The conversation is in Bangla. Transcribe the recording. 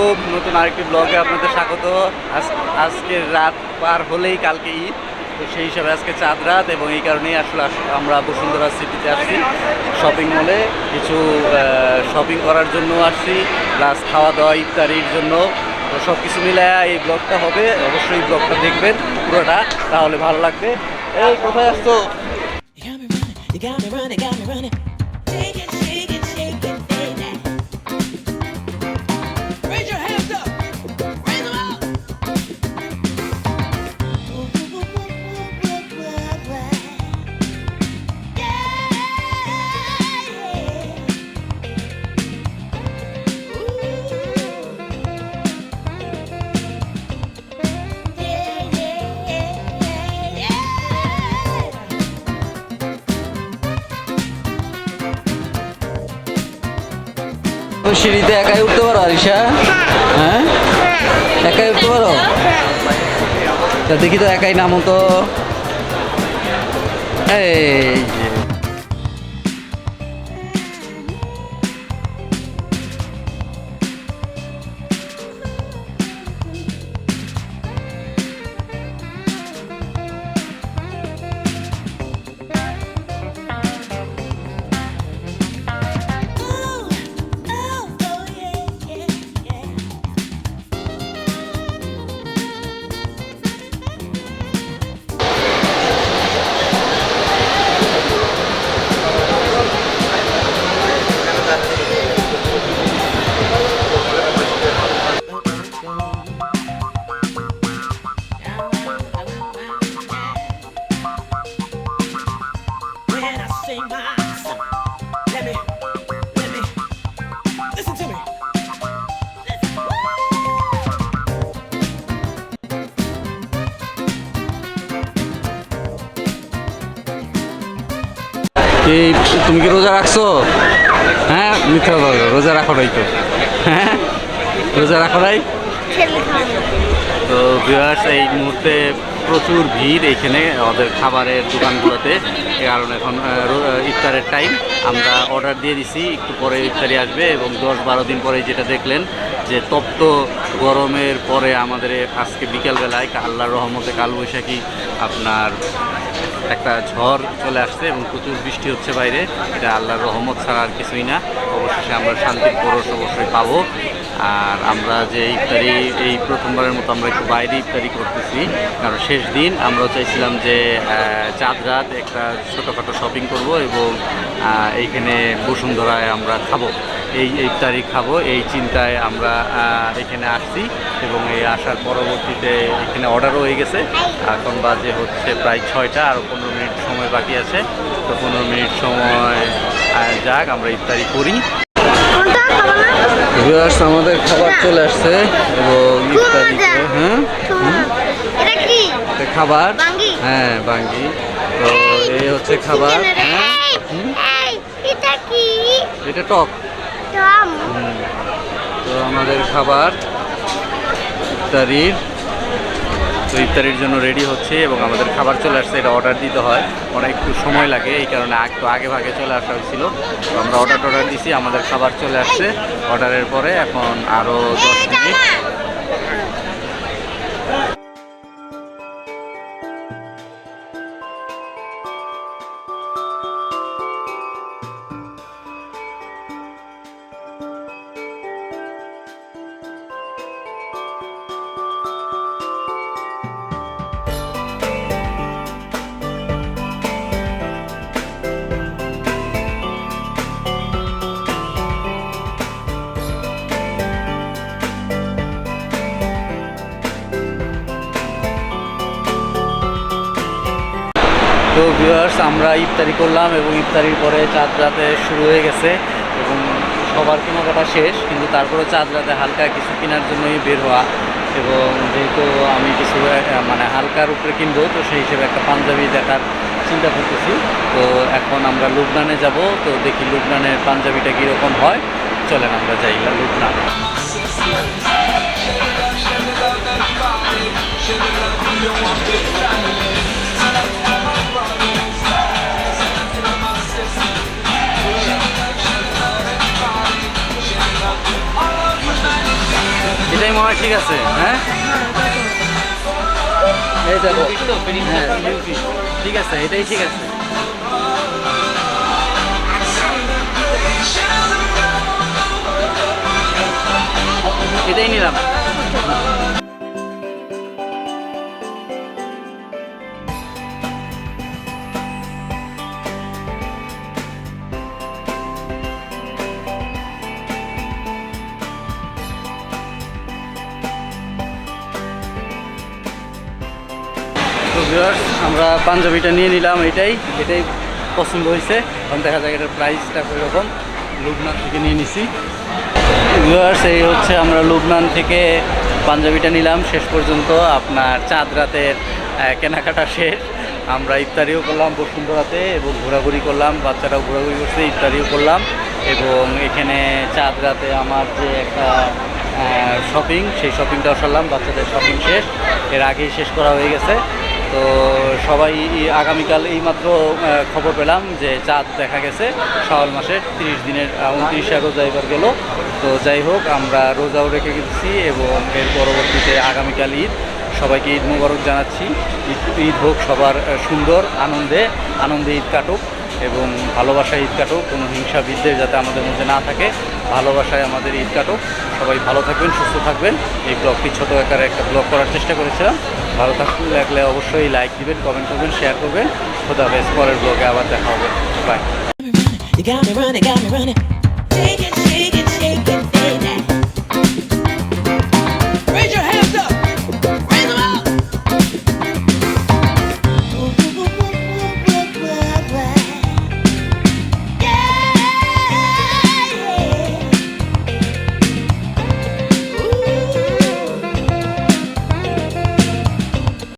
খুব নতুন আরেকটি ব্লগে আপনাদের স্বাগত। আজকে রাত পার হলেই কালকে ঈদ, তো সেই হিসাবে আজকে চাঁদ রাত এবং এই কারণেই আসলে আমরা বসুন্ধরা সিটিতে আসছি শপিং মলে। কিছু শপিং করার জন্য আসছি, প্লাস খাওয়া দাওয়া ইফতারির জন্য। তো সব কিছু মিলে এই ব্লগটা হবে, অবশ্যই ব্লগটা দেখবেন পুরোটা, তাহলে ভালো লাগবে। এই কোথায় আসছো? সিঁড়িতে একাই উঠতে পারো আরিশা? হ্যাঁ, একাই উঠতে পারো? তা দেখি তো, একাই নামো তো। এই তুমি কি রোজা রাখছো? হ্যাঁ, মিথ্যা বলো, রোজা রাখো নাই তো? হ্যাঁ, রোজা রাখো নাই। তো ভিউয়ার্স, এই মুহূর্তে প্রচুর ভিড় এইখানে ওদের খাবারের দোকানগুলোতে, কারণ এখন ইফতারের টাইম। আমরা অর্ডার দিয়ে দিছি, একটু পরে ইফতারি আসবে এবং 10-12 দিন পরে যেটা দেখলেন যে তপ্ত গরমের পরে আমাদের আজকে বিকেলবেলায় আল্লাহর রহমতে কালবৈশাখী আপনার একটা ঝড় চলে আসছে এবং প্রচুর বৃষ্টি হচ্ছে বাইরে। এটা আল্লাহর রহমত ছাড়া আর কিছুই না। অবশেষে আমরা শান্তির পরশ অবশ্যই পাবো। আর আমরা যে ইফতারি, এই প্রথমবারের মতো আমরা একটু বাইরে ইফতারি করতেছি, কারণ শেষ দিন আমরা চাইছিলাম যে চাঁদ রাত একটা ছোটোখাটো শপিং করব এবং এইখানে বসুন্ধরায় আমরা খাবো, এই ইফতারি খাবো, এই চিন্তায় আমরা এখানে আসছি। এবং এই আসার পরবর্তীতে এখানে অর্ডারও হয়ে গেছে। এখন বাজে হচ্ছে প্রায় 6টা, আরও 15 মিনিট সময় বাকি আছে। তো 15 মিনিট সময় যাক, আমরা ইফতারি করি। ভিউয়ার্স, আমাদের খাবার চলে আসছে এবং ইফতারিতে খাবার, হ্যাঁ বাঙ্গি। তো এই হচ্ছে খাবার। হ্যাঁ, এটা টক। তো আমাদের খাবার ইফতারির, তো ইফতারির জন্য রেডি হচ্ছে এবং আমাদের খাবার চলে আসছে। এটা অর্ডার দিতে হয়, অনেক একটু সময় লাগে, এই কারণে একটু আগে ভাগে চলে আসা হয়েছিল। তো আমরা অর্ডার দিছি, আমাদের খাবার চলে আসছে অর্ডারের পরে। এখন আরও 10 মিনিট। তো ভিউয়ার্স, আমরা ইফতারি করলাম এবং ইফতারির পরে চাঁদ রাতে শুরু হয়ে গেছে এবং সবার কেনাকাটা শেষ, কিন্তু তারপরে চাঁদ রাতে হালকা কিছু কেনার জন্যই বের হওয়া। এবং যেহেতু আমি কিছু মানে হালকার উপরে কিনবো, তো সেই হিসেবে একটা পাঞ্জাবি দেখার চিন্তা করতেছি। তো এখন আমরা লুবনানে যাব, তো দেখি লুবনানের পাঞ্জাবিটা কীরকম হয়। চলেন আমরা যাই লুবনান। এটাই মনে হয় ঠিক আছে। হ্যাঁ এই দেখো, হ্যাঁ ঠিক আছে, এটাই ঠিক আছে। এটাই নিলাম। তো ভিউয়ার্স, আমরা পাঞ্জাবিটা নিয়ে নিলাম, এটাই পছন্দ হয়েছে। এখন দেখা যায় এটার প্রাইসটা কীরকম। লুবনান থেকে নিয়ে নিছি ভিউয়ার্স। এই হচ্ছে আমরা লুবনান থেকে পাঞ্জাবিটা নিলাম। শেষ পর্যন্ত আপনার চাঁদ রাতের কেনাকাটা শেষ। আমরা ইফতারিও করলাম বসুন্ধরাতে এবং ঘোরাঘুরি করলাম, বাচ্চারাও ঘোরাঘুরি করছে, ইফতারিও করলাম। এবং এখানে চাঁদ রাতে আমার যে একটা শপিং, সেই শপিংটাও সারলাম। বাচ্চাদের শপিং শেষ, এর আগেই শেষ করা হয়ে গেছে। তো সবাই আগামীকাল এইমাত্র খবর পেলাম যে চাঁদ দেখা গেছে শাওয়াল মাসের 30 দিনের 29 রোজা এবার গেল। তো যাই হোক, আমরা রোজাও রেখে গেছি এবং এর পরবর্তীতে আগামীকাল ঈদ। সবাইকে ঈদ মোবারক জানাচ্ছি। ঈদ হোক সবার সুন্দর, আনন্দে ঈদ কাটুক এবং ভালোবাসায় ঈদ কাটুক। কোনো হিংসা বিদ্বেষ যাতে আমাদের মধ্যে না থাকে, ভালোবাসায় আমাদের ঈদ কাটুক। সবাই ভালো থাকবেন, সুস্থ থাকবেন। এই ব্লগটি ছোটো আকারে একটা ব্লগ করার চেষ্টা করেছিলাম। ভালো লাগলে অবশ্যই লাইক দিবেন, কমেন্ট করবেন, শেয়ার করবেন। খোদা হাফেজ, পরের ব্লগে আবার দেখা হবে। বাই।